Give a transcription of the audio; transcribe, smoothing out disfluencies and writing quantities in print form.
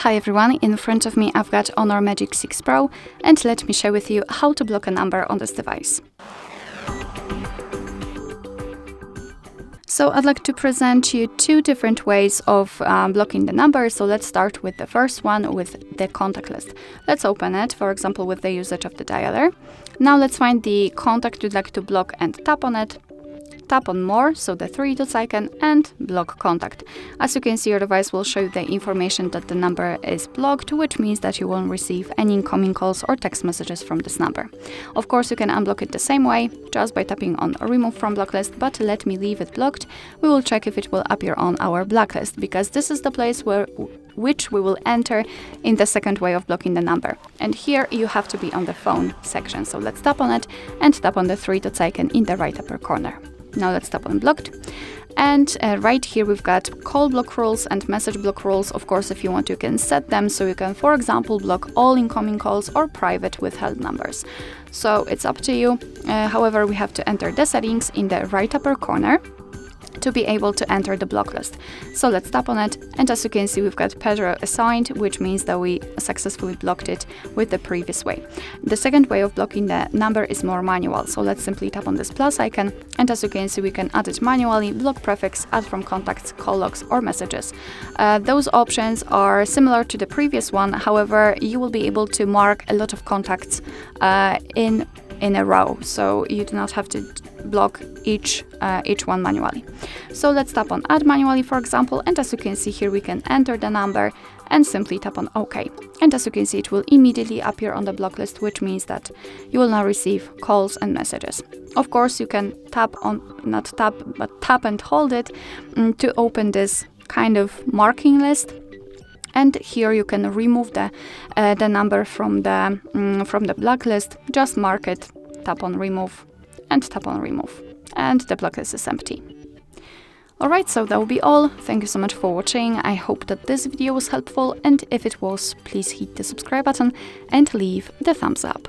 Hi everyone, in front of me I've got HONOR Magic6 Pro, and let me share with you how to block a number on this device. So I'd like to present you two different ways of blocking the number. So let's start with the first one, with the contact list. Let's open it, for example, with the usage of the dialer. Now let's find the contact you'd like to block and tap on it. Tap on More, so the 3 dots icon, and block contact. As you can see, your device will show the information that the number is blocked, which means that you won't receive any incoming calls or text messages from this number. Of course, you can unblock it the same way, just by tapping on Remove from Blocklist, but let me leave it blocked. We will check if it will appear on our blacklist, because this is the place which we will enter in the second way of blocking the number. And here you have to be on the phone section. So let's tap on it and tap on the 3 dots icon in the right upper corner. Now let's tap on blocked, and right here we've got call block rules and message block rules. Of course, if you want, you can set them so you can, for example, block all incoming calls or private withheld numbers. So it's up to you. However, we have to enter the settings in the right upper corner to be able to enter the block list. So let's tap on it, and as you can see, we've got Pedro assigned, which means that we successfully blocked it with the previous way. The second way of blocking the number is more manual. So let's simply tap on this plus icon, and as you can see, we can add it manually, block prefix, add from contacts, call logs, or messages. Those options are similar to the previous one. However, you will be able to mark a lot of contacts in a row, so you do not have to block each one manually. So let's tap on add manually, for example, and as you can see here, we can enter the number and simply tap on OK. And as you can see, it will immediately appear on the block list, which means that you will now receive calls and messages. Of course, you can tap and hold it to open this kind of marking list. And here you can remove the number from the blacklist. Just mark it, tap on remove, and tap on remove, and the blacklist is empty. Alright, so that will be all. Thank you so much for watching. I hope that this video was helpful, and if it was, please hit the subscribe button and leave the thumbs up.